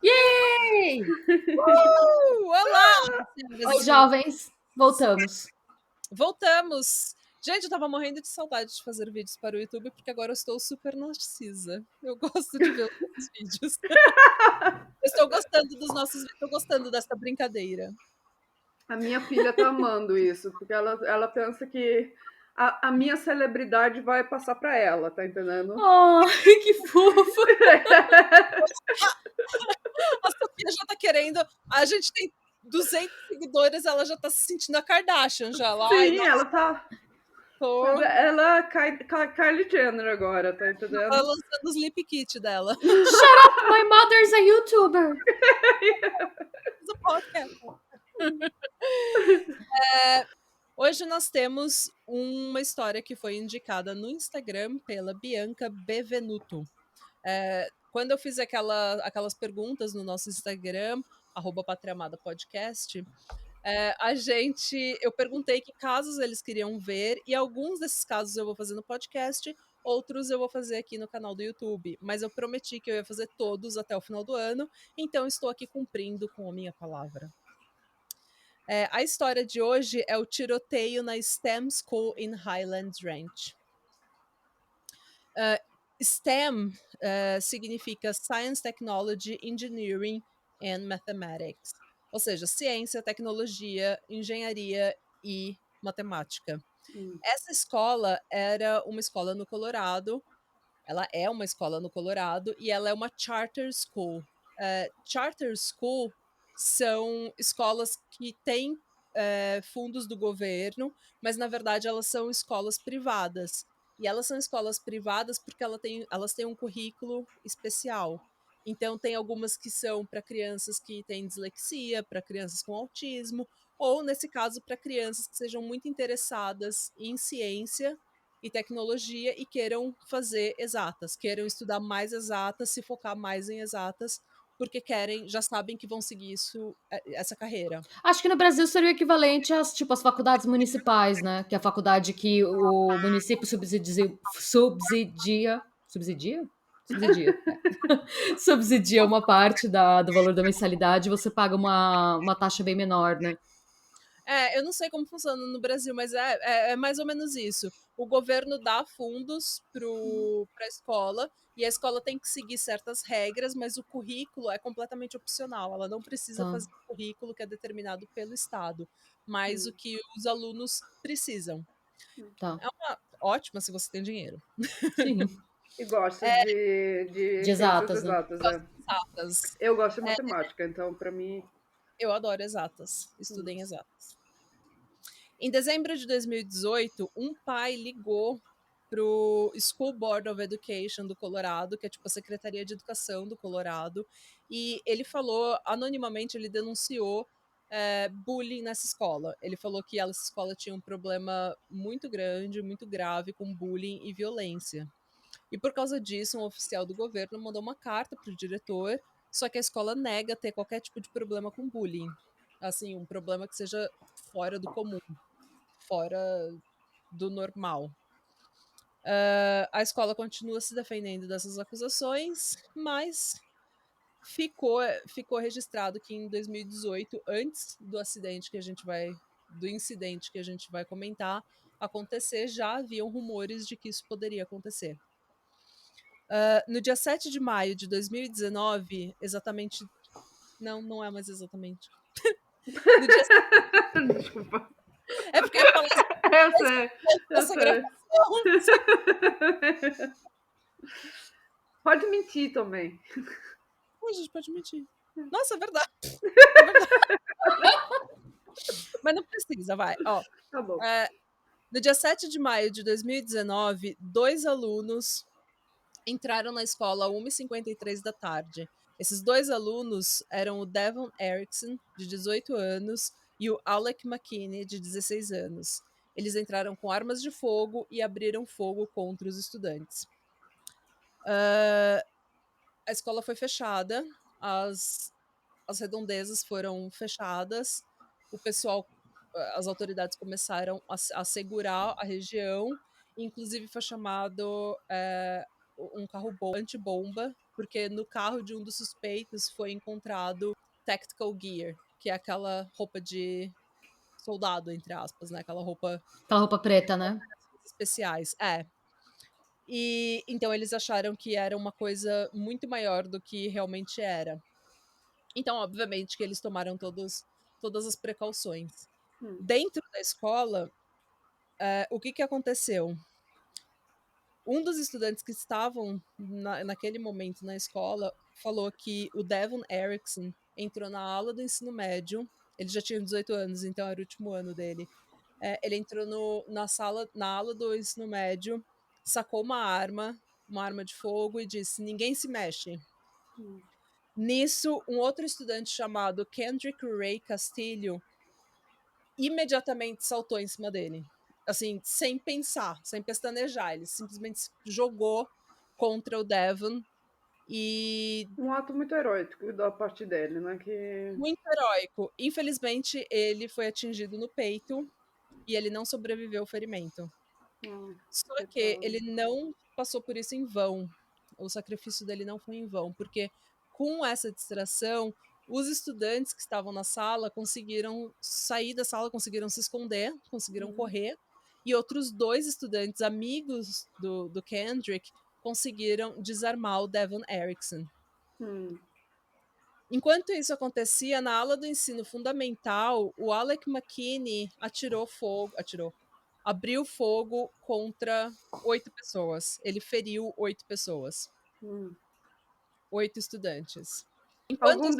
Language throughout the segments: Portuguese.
Yay! Olá! Oi, jovens. Voltamos. Voltamos! Gente, eu tava morrendo de saudade de fazer vídeos para o YouTube, porque agora eu estou super narcisa. Eu gosto de ver os nossos vídeos. Eu estou gostando dos nossos vídeos, estou gostando dessa brincadeira. A minha filha tá amando isso, porque ela pensa que a minha celebridade vai passar para ela, tá entendendo? Oh, que fofa! A Sofia já tá querendo. A gente tem 200 seguidores, ela já tá se sentindo a Kardashian já lá. Sim, ela tá. Tô... Ela Kylie Jenner agora, tá entendendo? Tá lançando os lip kit dela. Shut up! My mother's a YouTuber! Hoje nós temos uma história que foi indicada no Instagram pela Bianca Bevenuto. Quando eu fiz aquelas perguntas no nosso Instagram, @patriamadapodcast, eu perguntei que casos eles queriam ver, e alguns desses casos eu vou fazer no podcast, outros eu vou fazer aqui no canal do YouTube. Mas eu prometi que eu ia fazer todos até o final do ano, então estou aqui cumprindo com a minha palavra. A história de hoje é o tiroteio na STEM School in Highlands Ranch. STEM significa Science, Technology, Engineering and Mathematics. Ou seja, ciência, tecnologia, engenharia e matemática. Essa escola era uma escola no Colorado. Ela é uma escola no Colorado e ela é uma charter school. Charter school são escolas que têm fundos do governo, mas na verdade elas são escolas privadas. E elas são escolas privadas porque elas têm um currículo especial. Então, tem algumas que são para crianças que têm dislexia, para crianças com autismo, ou, nesse caso, para crianças que sejam muito interessadas em ciência e tecnologia e queiram fazer exatas, queiram estudar mais exatas, se focar mais em exatas, porque já sabem que vão seguir essa carreira. Acho que no Brasil seria o equivalente às faculdades municipais, né? Que é a faculdade que o município subsidia uma parte do valor da mensalidade e você paga uma taxa bem menor, né? Eu não sei como funciona no Brasil, mas é mais ou menos isso. O governo dá fundos para a escola e a escola tem que seguir certas regras, mas o currículo é completamente opcional. Ela não precisa fazer o currículo que é determinado pelo Estado, mas o que os alunos precisam. Tá. É uma ótima se você tem dinheiro. Sim. E gosta de exatas, né? Exatas. Eu gosto de matemática, então para mim... Eu adoro exatas. Estudem exatas. Em dezembro de 2018, um pai ligou pro School Board of Education do Colorado, que é tipo a Secretaria de Educação do Colorado, e ele falou, anonimamente, ele denunciou bullying nessa escola. Ele falou que essa escola tinha um problema muito grande, muito grave com bullying e violência. E por causa disso, um oficial do governo mandou uma carta pro diretor, só que a escola nega ter qualquer tipo de problema com bullying. Assim, um problema que seja fora do comum, fora do normal. A escola continua se defendendo dessas acusações, mas ficou registrado que em 2018, antes do incidente que a gente vai comentar acontecer, já haviam rumores de que isso poderia acontecer. No dia 7 de maio de 2019, exatamente... Não é mais exatamente. No dia... Desculpa. É porque eu falei Eu sei. Pode mentir também. A gente pode mentir. Nossa, é verdade. Mas não precisa, vai. Ó, Tá bom. No dia 7 de maio de 2019, 2 alunos entraram na escola às 1h53 da tarde. Esses 2 alunos eram o Devon Erickson, de 18 anos, e o Alec McKinney, de 16 anos. Eles entraram com armas de fogo e abriram fogo contra os estudantes. A escola foi fechada, as redondezas foram fechadas, o pessoal as autoridades começaram a segurar a região, inclusive foi chamado um carro antibomba, porque no carro de um dos suspeitos foi encontrado tactical gear, que é aquela roupa de soldado, entre aspas, né? Aquela roupa preta, né? especiais. E então eles acharam que era uma coisa muito maior do que realmente era. Então, obviamente, que eles tomaram todas as precauções. Dentro da escola, o que aconteceu? Um dos estudantes que estavam naquele momento na escola falou que o Devon Erickson entrou na aula do ensino médio. Ele já tinha 18 anos, então era o último ano dele. Ele entrou na aula do ensino médio, sacou uma arma de fogo e disse: ninguém se mexe. Nisso, um outro estudante chamado Kendrick Ray Castillo imediatamente saltou em cima dele. Assim, sem pensar, sem pestanejar. Ele simplesmente jogou contra o Devon e... Um ato muito heróico da parte dele, né? Muito heróico. Infelizmente, ele foi atingido no peito e ele não sobreviveu ao ferimento. Só que ele não passou por isso em vão. O sacrifício dele não foi em vão, porque com essa distração, os estudantes que estavam na sala conseguiram sair da sala, conseguiram se esconder, conseguiram correr, e outros 2 estudantes, amigos do Kendrick, conseguiram desarmar o Devon Erickson. Enquanto isso acontecia, na aula do ensino fundamental, o Alec McKinney abriu fogo contra 8 pessoas. Ele feriu 8 pessoas. 8 estudantes. Alguns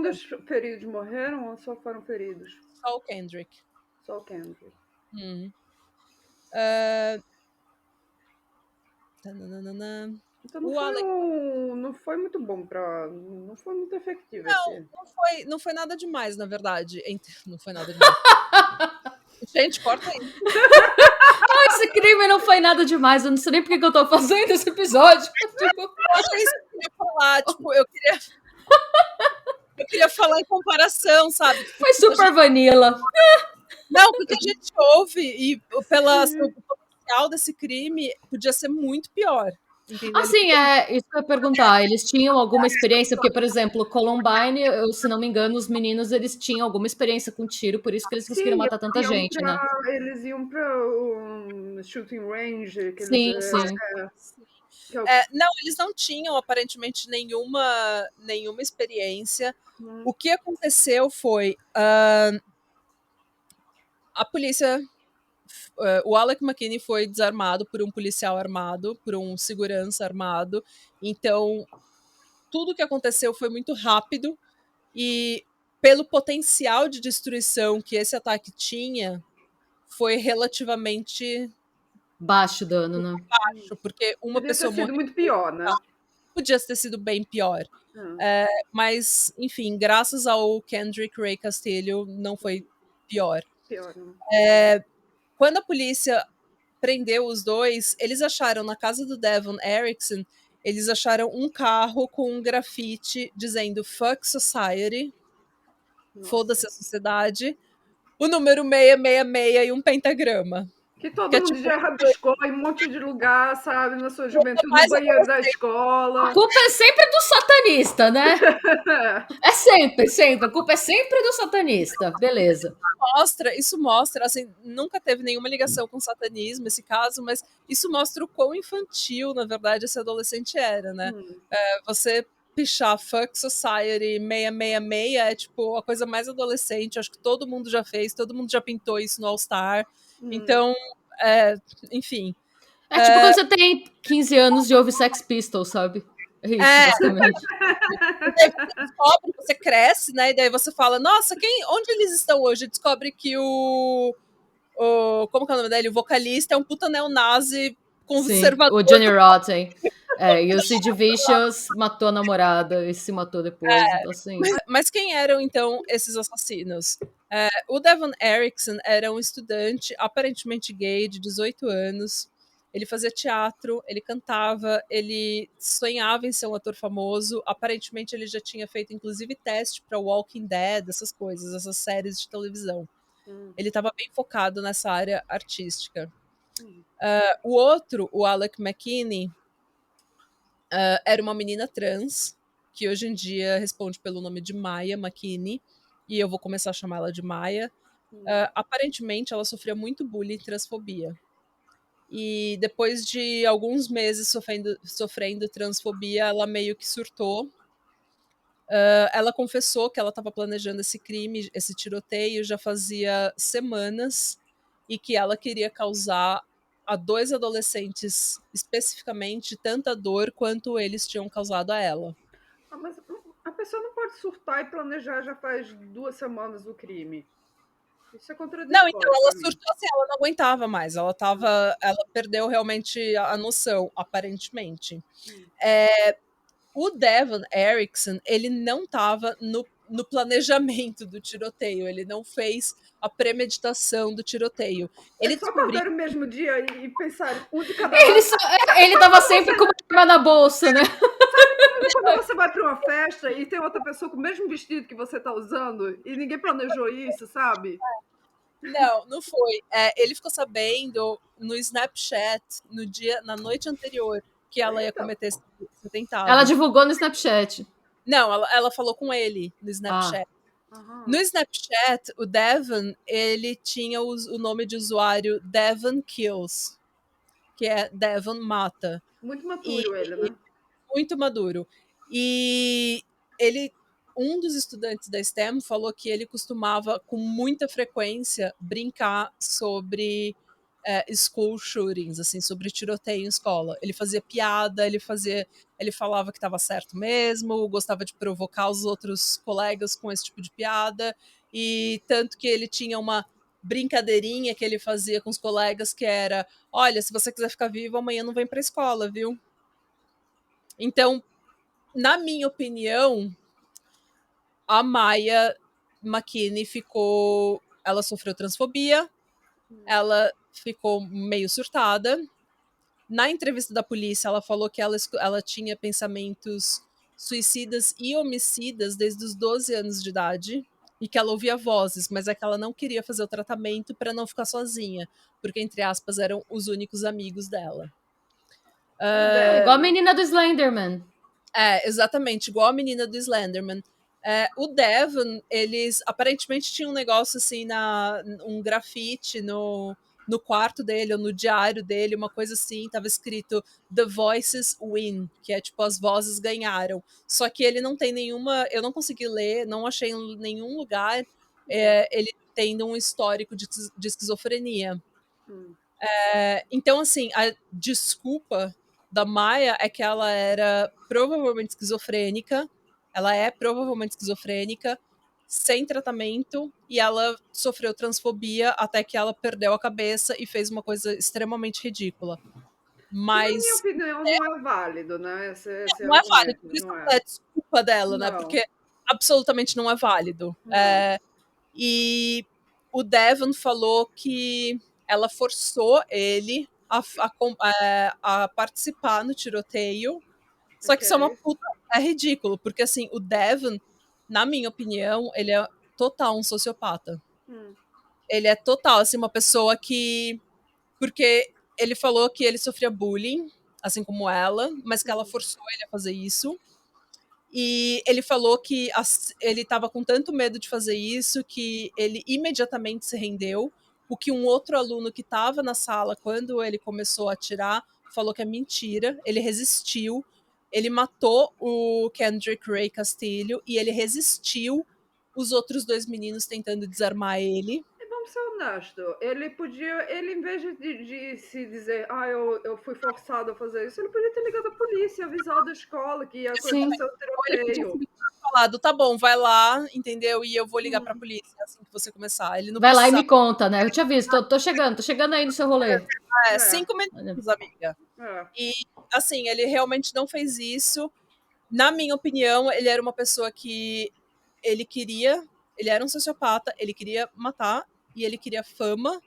dos feridos morreram ou só foram feridos? Só o Kendrick. Só o Kendrick. Então não foi muito bom não foi muito efetivo. Não foi nada demais, na verdade. Não foi nada demais. Gente, corta aí. Esse crime não foi nada demais. Eu não sei nem por que eu tô fazendo esse episódio. Corta isso que eu ia falar. Tipo, eu queria falar em comparação, sabe? Foi super vanilla. Não, porque a gente ouve e o potencial desse crime podia ser muito pior. Entendeu? Assim, isso que eu ia perguntar. Eles tinham alguma experiência? Porque, por exemplo, Columbine, se não me engano, os meninos, eles tinham alguma experiência com tiro, por isso que eles conseguiram matar tanta gente, né? Eles iam para o shooting range. Sim. Não, eles não tinham, aparentemente, nenhuma experiência. O que aconteceu foi... a polícia... o Alec McKinney foi desarmado por um policial armado, por um segurança armado. Então, tudo que aconteceu foi muito rápido e, pelo potencial de destruição que esse ataque tinha, foi relativamente baixo dano, né? Baixo, porque uma pessoa morreu. Podia ter sido muito pior, né? Podia ter sido bem pior. Mas, enfim, graças ao Kendrick Ray Castillo, não foi pior. Quando a polícia prendeu os 2, eles acharam na casa do Devon Erickson, eles acharam um carro com um grafite dizendo "Fuck Society", foda-se a sociedade, o número 666 e um pentagrama. Que todo mundo já rabiscou em um monte de lugar, sabe? Na sua juventude, no banheiro da escola. A culpa é sempre do satanista, né? É sempre. A culpa é sempre do satanista. Beleza. Isso mostra, assim, nunca teve nenhuma ligação com o satanismo, esse caso, mas isso mostra o quão infantil, na verdade, esse adolescente era, né? Você pichar "Fuck Society" 666 é, tipo, a coisa mais adolescente. Acho que todo mundo já fez, todo mundo já pintou isso no All-Star. Então, enfim. É tipo quando você tem 15 anos e ouve Sex Pistols, sabe? É isso, basicamente. Você descobre, você cresce, né? E daí você fala, nossa, onde eles estão hoje? Descobre que como que é o nome dele? O vocalista é um puta neonazi conservador. Sim, o Johnny Rotten. E o Sid Vicious matou a namorada e se matou depois. Então, assim. Mas quem eram, então, esses assassinos? O Devon Erickson era um estudante aparentemente gay de 18 anos. Ele fazia teatro, ele cantava, ele sonhava em ser um ator famoso. Aparentemente, ele já tinha feito, inclusive, teste para Walking Dead, essas coisas, essas séries de televisão. Ele estava bem focado nessa área artística. O outro, o Alec McKinney, era uma menina trans, que hoje em dia responde pelo nome de Maya McKinney, e eu vou começar a chamá-la de Maya. Aparentemente, ela sofria muito bullying e transfobia. E depois de alguns meses sofrendo transfobia, ela meio que surtou. Ela confessou que ela estava planejando esse crime, esse tiroteio, já fazia semanas, e que ela queria causar a 2 adolescentes, especificamente, tanta dor quanto eles tinham causado a ela. Mas a pessoa não pode surtar e planejar já faz 2 semanas o crime. Isso é contraditório. Não, então ela surtou assim, ela não aguentava mais. Ela perdeu realmente a noção, aparentemente. O Devon Erickson, ele não estava no planejamento do tiroteio, ele não fez a premeditação do tiroteio. Ele Eles só acordaram no mesmo dia e pensaram, um de cada lado. Ele tava sempre com uma arma na bolsa, né? Sabe quando você vai para uma festa e tem outra pessoa com o mesmo vestido que você tá usando e ninguém planejou isso, sabe? Não, não foi. Ele ficou sabendo no Snapchat, na noite anterior, que ela ia cometer esse atentado. Ela divulgou no Snapchat. Não, ela falou com ele no Snapchat. No Snapchat, o Devon, ele tinha o nome de usuário Devon Kills, que é Devon Mata. Muito maduro ele, né? Muito maduro. E um dos estudantes da STEM falou que ele costumava, com muita frequência, brincar sobre school shootings, assim, sobre tiroteio em escola. Ele fazia piada, ele falava que estava certo mesmo, gostava de provocar os outros colegas com esse tipo de piada, e tanto que ele tinha uma brincadeirinha que ele fazia com os colegas que era, olha, se você quiser ficar vivo, amanhã não vem pra escola, viu? Então, na minha opinião, a Maya McKinney ela sofreu transfobia, ela ficou meio surtada. Na entrevista da polícia, ela falou que ela tinha pensamentos suicidas e homicidas desde os 12 anos de idade e que ela ouvia vozes, mas é que ela não queria fazer o tratamento para não ficar sozinha, porque, entre aspas, eram os únicos amigos dela. Igual a menina do Slenderman. Exatamente, igual a menina do Slenderman. O Devon, eles aparentemente tinham um negócio assim, um grafite no quarto dele, ou no diário dele, uma coisa assim, tava escrito The Voices Win, que é tipo, as vozes ganharam. Só que ele não tem nenhuma, eu não consegui ler, não achei em nenhum lugar ele tendo um histórico de esquizofrenia. Então, assim, a desculpa da Maya é que ela era provavelmente esquizofrênica, ela é provavelmente esquizofrênica, sem tratamento, e ela sofreu transfobia até que ela perdeu a cabeça e fez uma coisa extremamente ridícula. Mas, na minha opinião, não é válido, né? Não é válido, por isso não é desculpa dela, né? Porque absolutamente não é válido. E o Devon falou que ela forçou ele a participar no tiroteio. Só que isso é uma puta. É ridículo, porque assim, o Devon, na minha opinião, ele é total um sociopata. Ele é total, assim, uma pessoa que. Porque ele falou que ele sofria bullying, assim como ela, mas que ela forçou ele a fazer isso. E ele falou que ele estava com tanto medo de fazer isso que ele imediatamente se rendeu. O que um outro aluno que estava na sala quando ele começou a atirar falou que é mentira. Ele resistiu. Ele matou o Kendrick Ray Castilho e ele resistiu os outros 2 meninos tentando desarmar ele. Vamos ser honestos, ele em vez de se dizer, eu fui forçado a fazer isso, ele podia ter ligado a polícia, avisado a escola que ia acontecer o tiroteio. Falado, tá bom, vai lá, entendeu? E eu vou ligar pra polícia assim que você começar. Ele não vai lá e me conta, né? Eu te aviso, tô chegando aí no seu rolê. 5 minutos, amiga. E, assim, ele realmente não fez isso. Na minha opinião, ele era uma pessoa que ele era um sociopata, ele queria matar e ele queria fama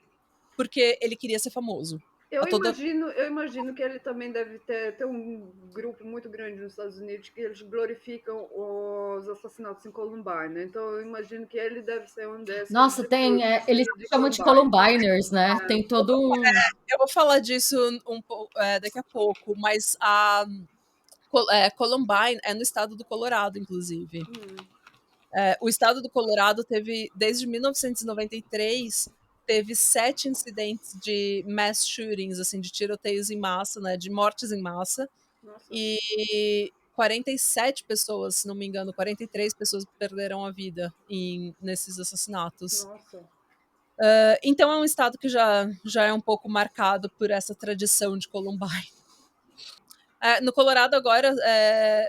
porque ele queria ser famoso. Eu imagino que ele também deve ter um grupo muito grande nos Estados Unidos que eles glorificam os assassinatos em Columbine. Então eu imagino que ele deve ser um desses Nossa, tem, eles de chamam de Columbine. Columbiners, né? Tem todo um... Eu vou falar disso daqui a pouco, mas a Columbine é no estado do Colorado, inclusive. O estado do Colorado teve, desde 1993, teve 7 incidentes de mass shootings, assim, de tiroteios em massa, né, de mortes em massa. Nossa. E 47 pessoas, se não me engano, 43 pessoas perderam a vida nesses assassinatos. Nossa. Então é um estado que já é um pouco marcado por essa tradição de Columbine. No Colorado agora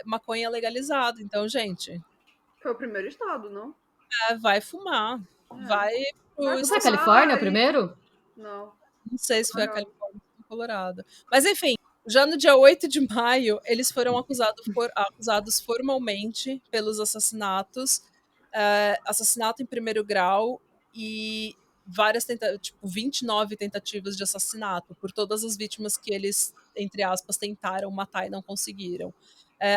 maconha é legalizado, então, gente... Foi o primeiro estado, não? Vai fumar. Vai pro Não foi a Califórnia o e- primeiro? Não. Não sei se foi a Não. Califórnia ou Colorado. Mas enfim, já no dia 8 de maio, eles foram acusados formalmente pelos assassinatos, assassinato em primeiro grau e várias 29 tentativas de assassinato por todas as vítimas que eles, entre aspas, tentaram matar e não conseguiram.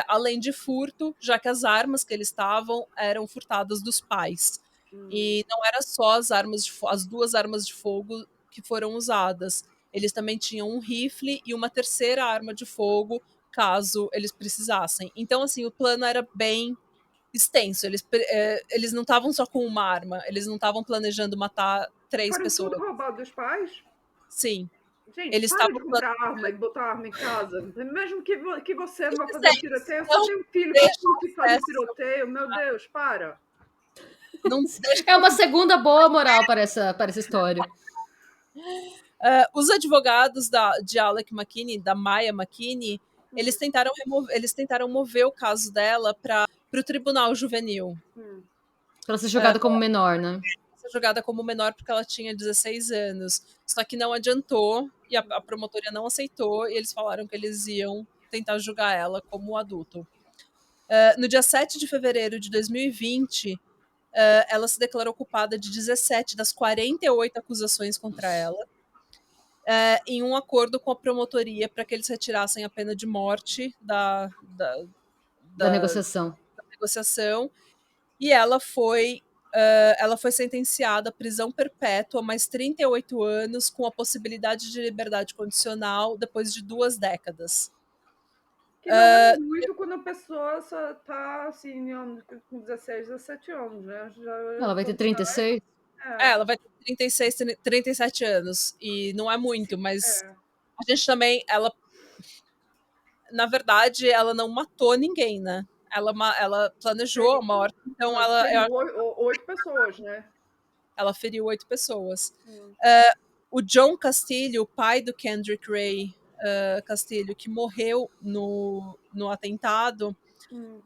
Além de furto, já que as armas que eles estavam eram furtadas dos pais. E não era só as 2 armas de fogo que foram usadas. Eles também tinham um rifle e uma terceira arma de fogo, caso eles precisassem. Então, assim, o plano era bem extenso. Eles não estavam só com uma arma, eles não estavam planejando matar 3 Foram pessoas. tudo roubado dos pais? Sim. Gente, Eles para de estavam comprar arma e botar arma em casa. Mesmo que você não vá fazer tiroteio, você tem um filho que curte fazer tiroteio. Meu Deus, para. Não deixa. É uma segunda boa moral para essa história. Os advogados de Alec McKinney, da Maya McKinney, eles tentaram mover o caso dela para o tribunal juvenil. Para ser jogada como menor, né? Ser jogada como menor porque ela tinha 16 anos. Só que não adiantou e a promotoria não aceitou e eles falaram que eles iam tentar julgar ela como adulto. No dia 7 de fevereiro de 2020, ela se declarou culpada de 17 das 48 acusações contra ela, em um acordo com a promotoria para que eles retirassem a pena de morte da negociação. E ela foi sentenciada à prisão perpétua, mais 38 anos, com a possibilidade de liberdade condicional depois de 2 décadas. Que não é muito quando a pessoa só tá assim, com 16, 17 anos, né? Ela vai ter 36? Ela vai ter 36, 37 anos. E não é muito, mas a gente também. Na verdade, ela não matou ninguém, né? Ela planejou a morte, então feriu 8 pessoas, né? Ela feriu 8 pessoas. O John Castilho, o pai do Kendrick Ray Castilho, que morreu no atentado,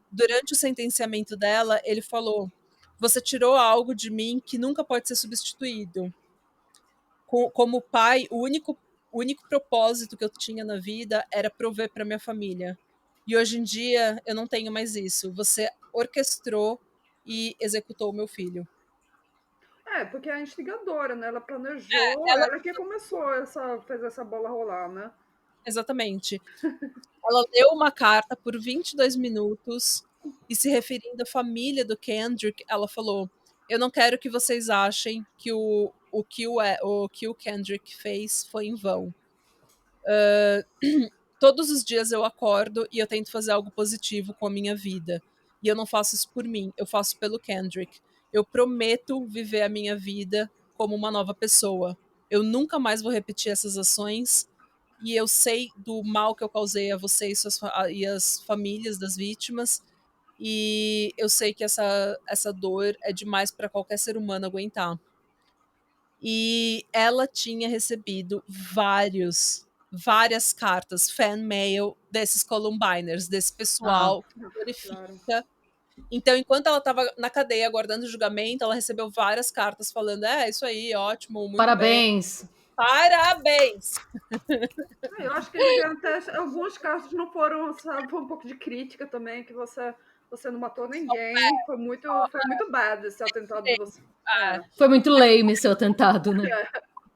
durante o sentenciamento dela, ele falou: "Você tirou algo de mim que nunca pode ser substituído. Como pai, o único propósito que eu tinha na vida era prover para minha família. E hoje em dia eu não tenho mais isso. Você orquestrou e executou o meu filho." Porque é a instigadora, né? Ela planejou, ela que começou fez essa bola rolar, né? Exatamente. Ela leu uma carta por 22 minutos e, se referindo à família do Kendrick, ela falou: "Eu não quero que vocês achem que o que o Kendrick fez foi em vão. Todos os dias eu acordo e eu tento fazer algo positivo com a minha vida. E eu não faço isso por mim, eu faço pelo Kendrick. Eu prometo viver a minha vida como uma nova pessoa. Eu nunca mais vou repetir essas ações e eu sei do mal que eu causei a você e as famílias das vítimas, e eu sei que essa dor é demais para qualquer ser humano aguentar." E ela tinha recebido várias cartas, fan mail, desses Columbiners, desse pessoal que glorifica. Claro. Então, enquanto ela estava na cadeia aguardando o julgamento, ela recebeu várias cartas falando: isso aí, ótimo, muito Parabéns. bem. Parabéns! Eu acho que até alguns casos não foram, sabe, foi um pouco de crítica também, que você não matou ninguém, foi muito bad esse atentado de você. Foi muito lame seu atentado, né?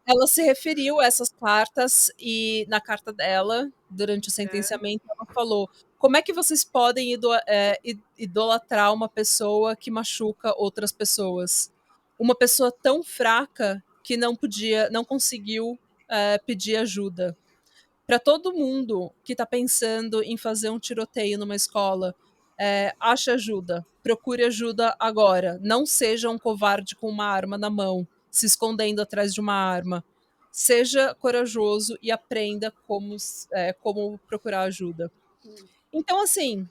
ela se referiu a essas cartas e na carta dela, durante o sentenciamento, ela falou: como é que vocês podem idolatrar uma pessoa que machuca outras pessoas? Uma pessoa tão fraca que não conseguiu pedir ajuda. Para todo mundo que está pensando em fazer um tiroteio numa escola, ache ajuda, procure ajuda agora. Não seja um covarde com uma arma na mão, se escondendo atrás de uma arma. Seja corajoso e aprenda como procurar ajuda. Então, assim,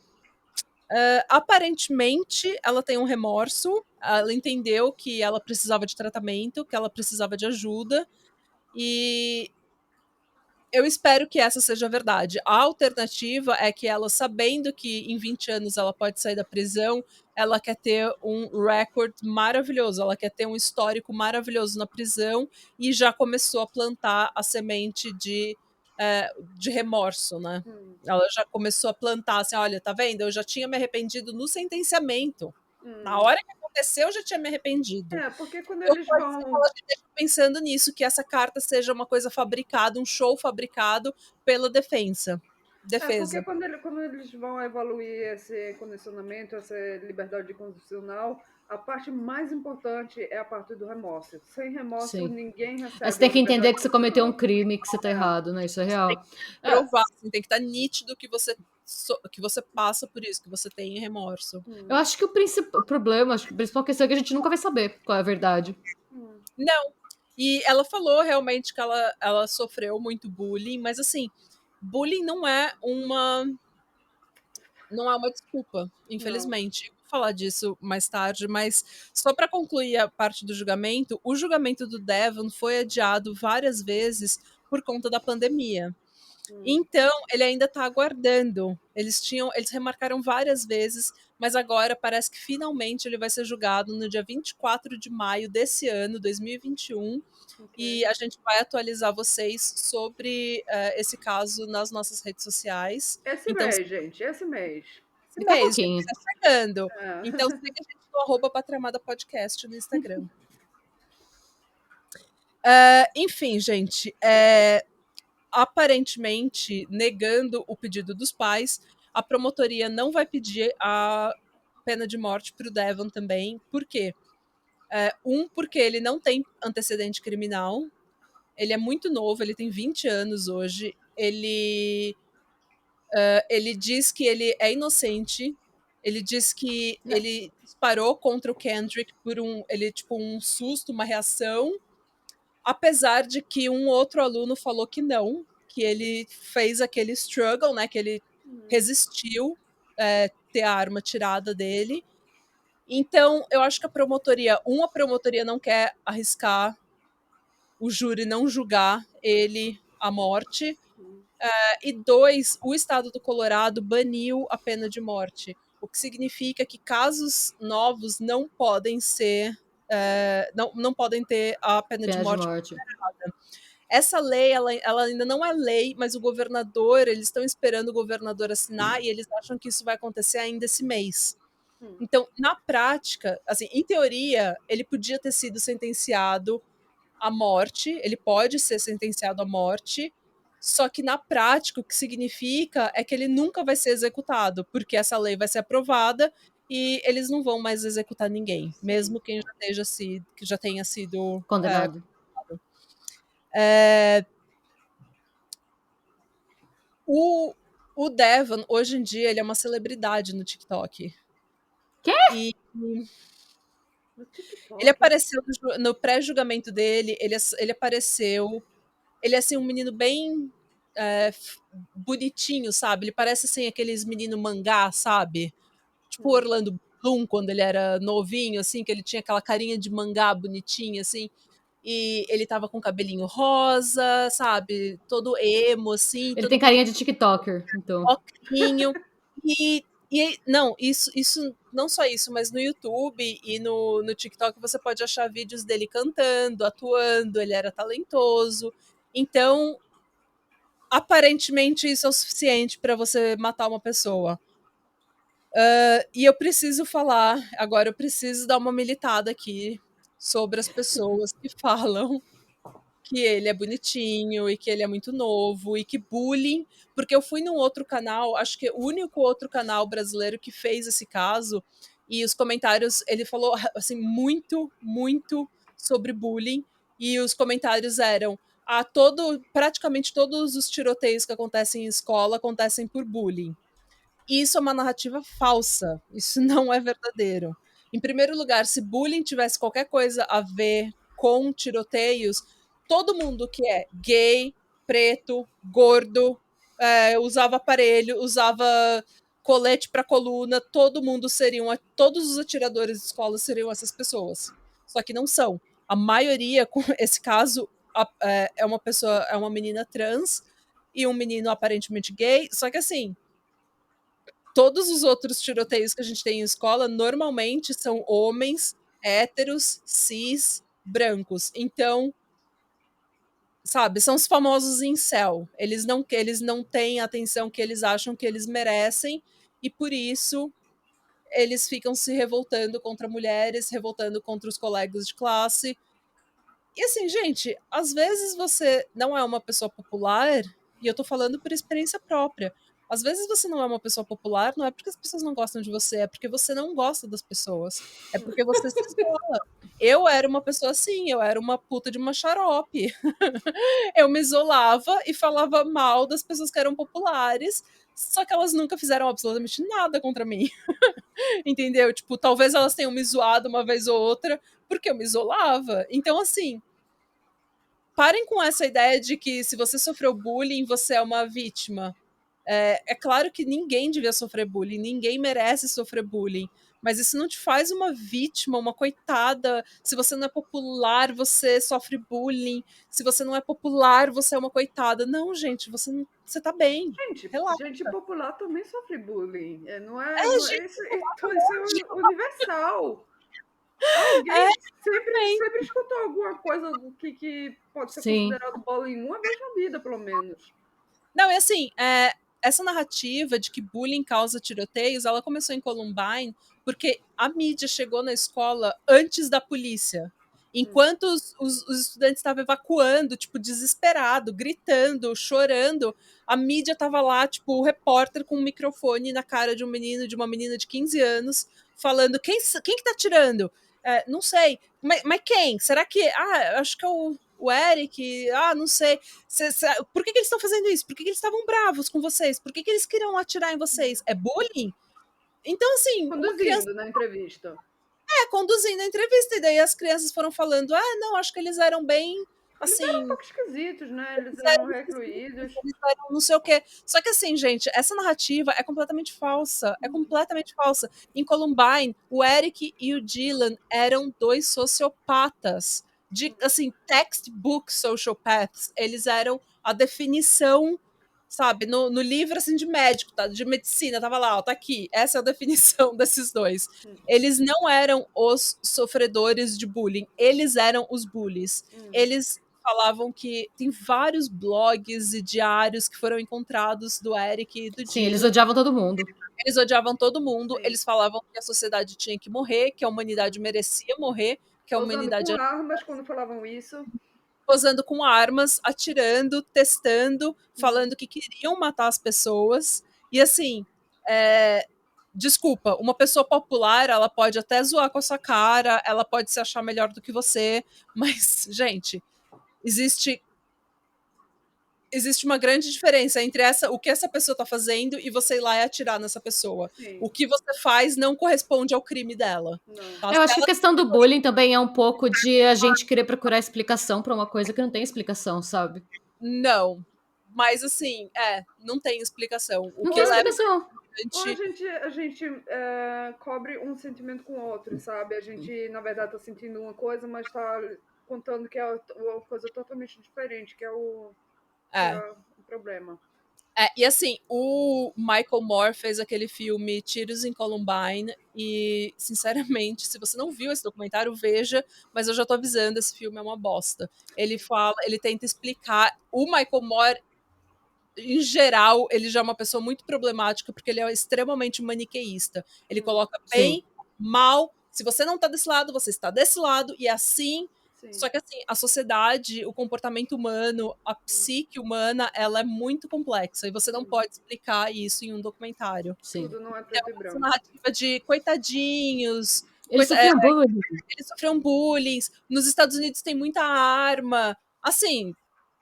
aparentemente ela tem um remorso, ela entendeu que ela precisava de tratamento, que ela precisava de ajuda, e eu espero que essa seja a verdade. A alternativa é que ela, sabendo que em 20 anos ela pode sair da prisão, ela quer ter um recorde maravilhoso, ela quer ter um histórico maravilhoso na prisão e já começou a plantar a semente de remorso, né? Ela já começou a plantar assim, olha, tá vendo? Eu já tinha me arrependido no sentenciamento. Na hora que aconteceu, eu já tinha me arrependido. Porque quando Eu eles pode ser que vão. ela esteja pensando nisso, que essa carta seja uma coisa fabricada, um show fabricado pela defesa. Porque quando eles vão evoluir esse condicionamento, essa liberdade condicional, a parte mais importante é a parte do remorso. Sem remorso, Sim. ninguém Aí você recebe tem a que entender liberdade que você cometeu um condicional. crime, que você tá errado, né? Isso é real. Provar, assim, tem que estar nítido que você passa por isso, que você tem remorso. Eu acho que o principal problema, acho que a principal questão é que a gente nunca vai saber qual é a verdade. Não. E ela falou realmente que ela sofreu muito bullying, mas assim, bullying não é uma desculpa, infelizmente. Vou falar disso mais tarde, mas só para concluir a parte do julgamento, o julgamento do Devon foi adiado várias vezes por conta da pandemia. Então, ele ainda está aguardando. Eles remarcaram várias vezes, mas agora parece que finalmente ele vai ser julgado no dia 24 de maio desse ano, 2021. E a gente vai atualizar vocês sobre esse caso nas nossas redes sociais. Esse Então, mês, gente, esse mês. esse Daqui a mês, gente, pouquinho. tá chegando. É. Então segue a gente no @Patramada Podcast no Instagram. Enfim, gente, aparentemente, negando o pedido dos pais, a promotoria não vai pedir a pena de morte para o Devon também. Por quê? Porque ele não tem antecedente criminal, ele é muito novo, ele tem 20 anos hoje, ele diz que ele é inocente, ele diz que ele disparou contra o Kendrick por um susto, uma reação, apesar de que um outro aluno falou que não, que ele fez aquele struggle, né, que ele resistiu ter a arma tirada dele. Então, eu acho que a promotoria não quer arriscar o júri não julgar ele à morte, e 2, o estado do Colorado baniu a pena de morte, o que significa que casos novos não podem ser não podem ter a pena de morte. Essa lei, ela ainda não é lei, mas o governador, eles estão esperando o governador assinar e eles acham que isso vai acontecer ainda esse mês. Então, na prática, assim, em teoria, ele podia ter sido sentenciado à morte, ele pode ser sentenciado à morte, só que na prática o que significa é que ele nunca vai ser executado, porque essa lei vai ser aprovada e eles não vão mais executar ninguém, mesmo quem já tenha sido Condenado. O Devon, hoje em dia, ele é uma celebridade no TikTok. Quê? E ele apareceu no pré-julgamento dele, ele apareceu. Ele é assim, um menino bem bonitinho, sabe? Ele parece assim, aqueles meninos mangá, sabe? Tipo o Orlando Bloom, quando ele era novinho, assim, que ele tinha aquela carinha de mangá bonitinha, assim. E ele tava com cabelinho rosa, sabe? Todo emo, assim. Ele todo tem carinha de TikToker, então. Ocrinho. Não, isso não só isso, mas no YouTube e no TikTok você pode achar vídeos dele cantando, atuando, ele era talentoso. Então, aparentemente isso é o suficiente para você matar uma pessoa. E eu preciso falar, eu preciso dar uma militada aqui sobre as pessoas que falam que ele é bonitinho e que ele é muito novo e que bullying, porque eu fui num outro canal, acho que o único outro canal brasileiro que fez esse caso, e os comentários, ele falou assim muito, muito sobre bullying, e os comentários eram praticamente todos os tiroteios que acontecem em escola acontecem por bullying. E isso é uma narrativa falsa, isso não é verdadeiro. Em primeiro lugar, se bullying tivesse qualquer coisa a ver com tiroteios, todo mundo que é gay, preto, gordo, usava aparelho, usava colete para coluna, todos os atiradores de escola seriam essas pessoas. Só que não são. A maioria, com esse caso, é uma menina trans e um menino aparentemente gay, só que assim, todos os outros tiroteios que a gente tem em escola normalmente são homens héteros, cis, brancos. Então, sabe, são os famosos incel. Eles não têm a atenção que eles acham que eles merecem e por isso eles ficam se revoltando contra mulheres, revoltando contra os colegas de classe. E assim, gente, às vezes você não é uma pessoa popular, e eu tô falando por experiência própria. Às vezes você não é uma pessoa popular, não é porque as pessoas não gostam de você, é porque você não gosta das pessoas. É porque você se isola. Eu era uma pessoa assim, eu era uma puta de uma xarope. Eu me isolava e falava mal das pessoas que eram populares, só que elas nunca fizeram absolutamente nada contra mim. Entendeu? Tipo, talvez elas tenham me zoado uma vez ou outra, porque eu me isolava. Então, assim, parem com essa ideia de que se você sofreu bullying, você é uma vítima. É claro que ninguém devia sofrer bullying, ninguém merece sofrer bullying, mas isso não te faz uma vítima, uma coitada. Se você não é popular, você sofre bullying. Se você não é popular, você é uma coitada. Não, gente, você tá bem. Relaxa. Gente popular também sofre bullying. Não Gente, isso é universal. Alguém sempre escutou alguma coisa que pode ser considerado bullying uma vez na vida, pelo menos. Não, é assim, essa narrativa de que bullying causa tiroteios, ela começou em Columbine porque a mídia chegou na escola antes da polícia. Enquanto os estudantes estavam evacuando, tipo, desesperado, gritando, chorando, a mídia estava lá, tipo, o repórter com um microfone na cara de um menino, de uma menina de 15 anos, falando, quem que tá atirando? Não sei. Mas quem? Será que... acho que é o Eric, não sei. Por que eles estão fazendo isso? Por que eles estavam bravos com vocês? Por que eles queriam atirar em vocês? É bullying? Então, assim, conduzindo criança... na entrevista. Conduzindo a entrevista. E daí as crianças foram falando, não, acho que eles eram bem, assim... Eles eram um pouco esquisitos, né? Eles eram recluídos. Eles eram não sei o quê. Só que assim, gente, essa narrativa é completamente falsa. É completamente falsa. Em Columbine, o Eric e o Dylan eram dois sociopatas. Assim, textbook sociopaths. Eles eram a definição, sabe, no livro assim de médico, tá? De medicina, tava lá, ó, tá aqui. Essa é a definição desses dois. Eles não eram os sofredores de bullying, eles eram os bullies. Eles falavam que tem vários blogs e diários que foram encontrados do Eric e do Dylan. Sim, eles odiavam todo mundo. Eles odiavam todo mundo. Sim. Eles falavam que a sociedade tinha que morrer, que a humanidade merecia morrer, que a humanidade... Usando com armas quando falavam isso. Posando com armas, atirando, testando, falando que queriam matar as pessoas. E assim, desculpa, uma pessoa popular, ela pode até zoar com a sua cara, ela pode se achar melhor do que você, mas, gente, existe uma grande diferença entre o que essa pessoa está fazendo e você ir lá e atirar nessa pessoa. Sim. O que você faz não corresponde ao crime dela. Tá? Eu acho que a questão do bullying também é um pouco de a gente querer procurar explicação para uma coisa que não tem explicação, sabe? Não. Mas assim, não tem explicação. Não tem explicação. Ou a gente cobre um sentimento com o outro, sabe? A gente, na verdade, tá sentindo uma coisa, mas tá contando que é uma coisa totalmente diferente, que é o problema. E assim, o Michael Moore fez aquele filme Tiros em Columbine e, sinceramente, se você não viu esse documentário, veja, mas eu já tô avisando, esse filme é uma bosta. Ele tenta explicar, o Michael Moore, em geral, ele já é uma pessoa muito problemática, porque ele é extremamente maniqueísta. Ele coloca bem, mal, se você não tá desse lado, você está desse lado, e assim... Só que assim, a sociedade, o comportamento humano, a psique humana, ela é muito complexa e você não pode explicar isso em um documentário. Sim. Tudo não é Então, preto e essa branco. narrativa de coitadinhos, Eles sofriam bullying. eles sofreram bullying, nos Estados Unidos tem muita arma. Assim,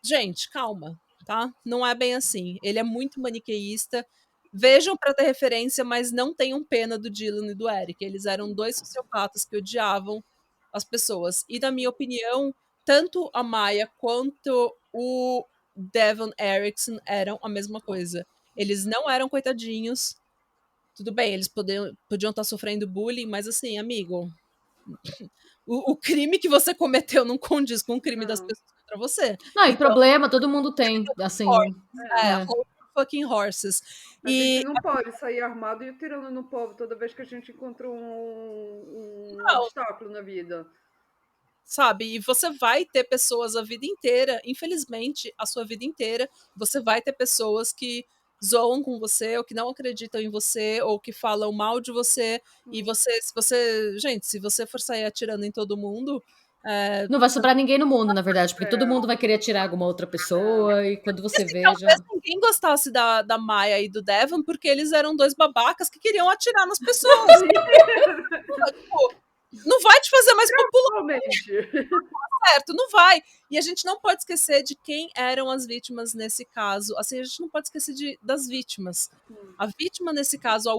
gente, calma, tá? Não é bem assim. Ele é muito maniqueísta. Vejam para ter referência, mas não tenham pena do Dylan e do Eric. Eles eram dois sociopatas que odiavam as pessoas. E, na minha opinião, tanto a Maya quanto o Devon Erickson eram a mesma coisa. Eles não eram coitadinhos. Tudo bem, eles podiam estar sofrendo bullying, mas assim, amigo, o crime que você cometeu não condiz com o crime das Não. pessoas contra você. Não, e Então, problema, todo mundo tem, assim. hold fucking horses. A gente E não pode sair armado e atirando no povo toda vez que a gente encontra um Não. obstáculo na vida. sabe, e você vai ter pessoas a vida inteira, infelizmente, a sua vida inteira, você vai ter pessoas que zoam com você, ou que não acreditam em você, ou que falam mal de você, e gente, se você for sair atirando em todo mundo, Não vai sobrar ninguém no mundo, na verdade, porque todo mundo vai querer atirar alguma outra pessoa e quando você assim, veja. talvez ninguém gostasse da Maya e do Devon, porque eles eram dois babacas que queriam atirar nas pessoas. Tipo, não vai te fazer mais popular, Realmente. certo? Não vai. E a gente não pode esquecer de quem eram as vítimas nesse caso. Assim, a gente não pode esquecer das vítimas. A vítima nesse caso,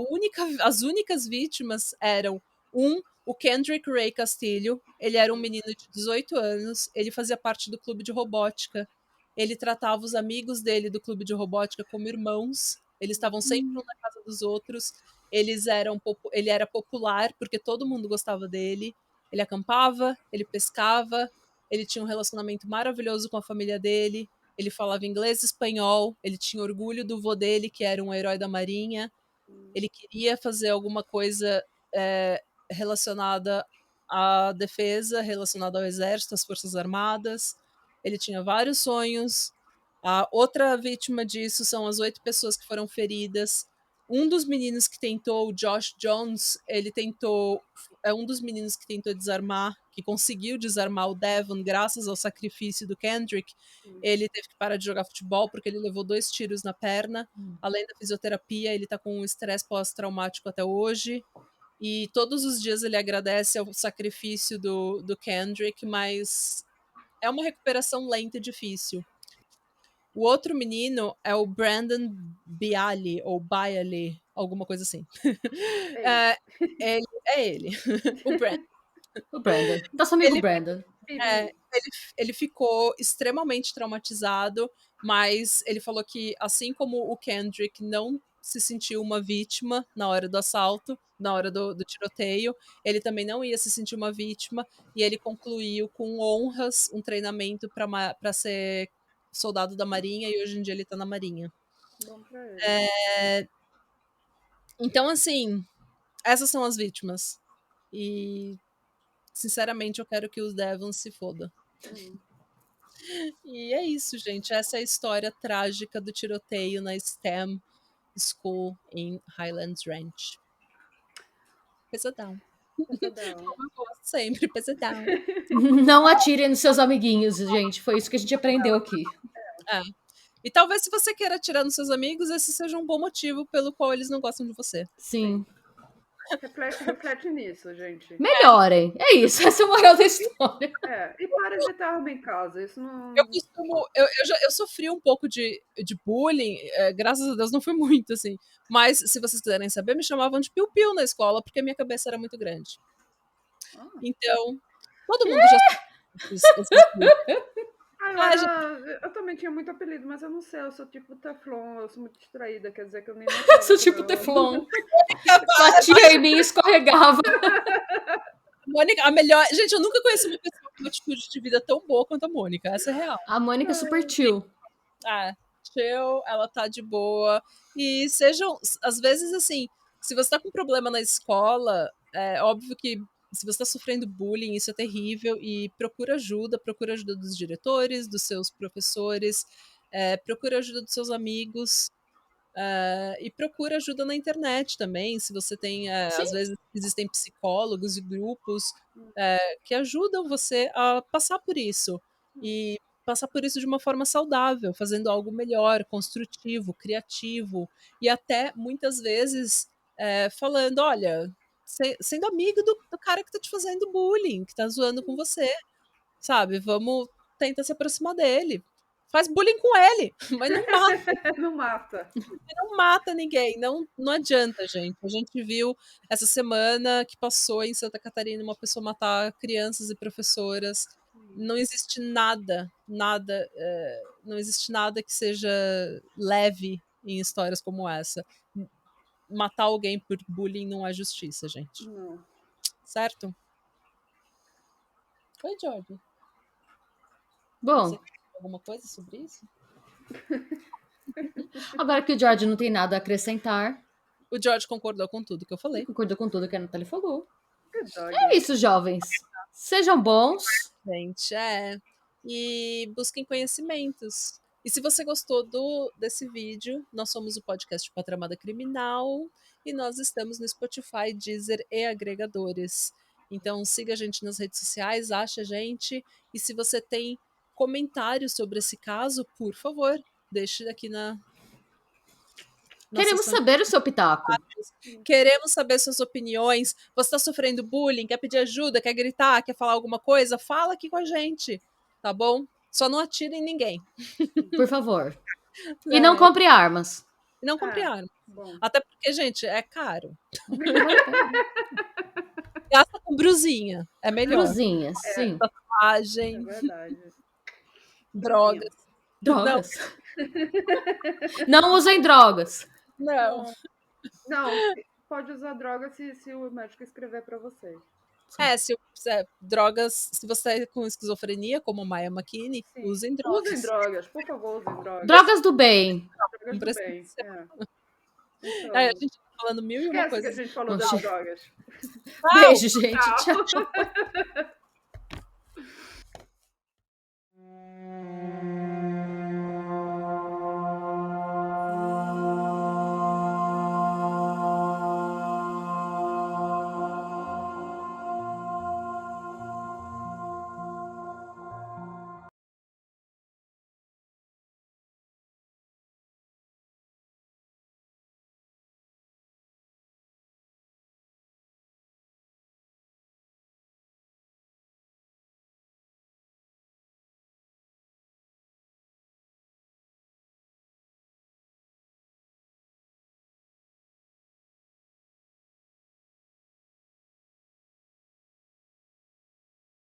as únicas vítimas eram o Kendrick Ray Castilho. Ele era um menino de 18 anos. Ele fazia parte do clube de robótica. Ele tratava os amigos dele do clube de robótica como irmãos. Eles estavam sempre um na casa dos outros. Ele era popular porque todo mundo gostava dele. Ele acampava, ele pescava, ele tinha um relacionamento maravilhoso com a família dele, ele falava inglês e espanhol, ele tinha orgulho do vô dele, que era um herói da marinha, ele queria fazer alguma coisa relacionada à defesa, relacionada ao exército, às forças armadas, ele tinha vários sonhos. A outra vítima disso são as 8 pessoas que foram feridas. Um dos meninos que tentou, o Josh Jones, é um dos meninos que tentou desarmar, que conseguiu desarmar o Devon graças ao sacrifício do Kendrick. Ele teve que parar de jogar futebol porque ele levou 2 tiros na perna. Além da fisioterapia, ele tá com um estresse pós-traumático até hoje. E todos os dias ele agradece ao sacrifício do Kendrick, mas é uma recuperação lenta e difícil. O outro menino é o Brandon Bialy, ou Bialy, alguma coisa assim. É ele. O Brandon. O Brandon. Nosso amigo Brandon. Ele ficou extremamente traumatizado, mas ele falou que, assim como o Kendrick não se sentiu uma vítima na hora do assalto, na hora do tiroteio, ele também não ia se sentir uma vítima, e ele concluiu com honras um treinamento para ser soldado da Marinha, e hoje em dia ele tá na Marinha. Bom pra ele. Então, assim, essas são as vítimas. E, sinceramente, eu quero que os Devons se fodam. E é isso, gente. Essa é a história trágica do tiroteio na STEM School em Highlands Ranch. Pesadão. Pesadão. Como eu gosto sempre, pesadão. Não atirem nos seus amiguinhos, gente. Foi isso que a gente aprendeu aqui. E talvez, se você queira atirar nos seus amigos, esse seja um bom motivo pelo qual eles não gostam de você. Sim. Reflete nisso, gente. Melhorem. É isso. Essa é a moral da história. E para de ter arma em casa. Isso não. Eu sofri um pouco de bullying, graças a Deus não foi muito, assim. Mas, se vocês quiserem saber, me chamavam de piu-piu na escola, porque a minha cabeça era muito grande. Então, todo mundo já sabe Eu também tinha muito apelido, mas eu não sei, eu sou tipo Teflon, eu sou muito distraída, quer dizer que eu nem Sou tipo Teflon. Batia em mim e escorregava. Mônica, a melhor. Gente, eu nunca conheci uma pessoa com uma atitude de vida tão boa quanto a Mônica. Essa é real. A Mônica é super chill. Chill, ela tá de boa. E sejam, às vezes, assim, se você tá com problema na escola, é óbvio que se você tá sofrendo bullying, isso é terrível. E procura ajuda dos diretores, dos seus professores, procura ajuda dos seus amigos. E procura ajuda na internet também, se você tem, às Sim. vezes existem psicólogos e grupos que ajudam você a passar por isso. E passar por isso de uma forma saudável, fazendo algo melhor, construtivo, criativo, e até muitas vezes falando, olha, sendo amigo do cara que tá te fazendo bullying, que tá zoando com você, sabe? Vamos tentar se aproximar dele. Faz bullying com ele, mas não mata. Não mata. Não mata ninguém, não adianta, gente. A gente viu essa semana que passou em Santa Catarina uma pessoa matar crianças e professoras. Não existe nada, não existe nada que seja leve em histórias como essa. Matar alguém por bullying não é justiça, gente. Não. Certo? Oi, Jorge. Bom, Você quer alguma coisa sobre isso? agora que o George não tem nada a acrescentar, O George concordou com tudo que eu falei. concordou com tudo que a Nathalie falou. Que dog. É isso, jovens. Sejam bons. Gente, e busquem conhecimentos. E se você gostou desse vídeo, nós somos o podcast Patramada Criminal e nós estamos no Spotify, Deezer e agregadores. Então siga a gente nas redes sociais, acha a gente. E se você tem comentários sobre esse caso, por favor, deixe aqui na Queremos seção de saber o seu pitaco. Queremos saber suas opiniões. Você está sofrendo bullying? Quer pedir ajuda? Quer gritar? Quer falar alguma coisa? Fala aqui com a gente, tá bom? Só não atire em ninguém. Por favor. E não compre armas. E não compre arma. Bom. Até porque, gente, é caro. Gasta com brusinha. É melhor. Brusinhas, sim. É Tatuagem, verdade. drogas. Drogas. Não usem drogas. Não. Não, pode usar droga se o médico escrever pra você. Drogas. Se você é com esquizofrenia, como Maya McKinney, Sim. usem drogas. Usem drogas, por favor, usem drogas. Drogas do bem. Drogas do Presta bem. Então, A gente tá falando mil e uma esquece que a coisas. gente falou Não, das chega. drogas. Beijo, gente. Tchau. Tchau.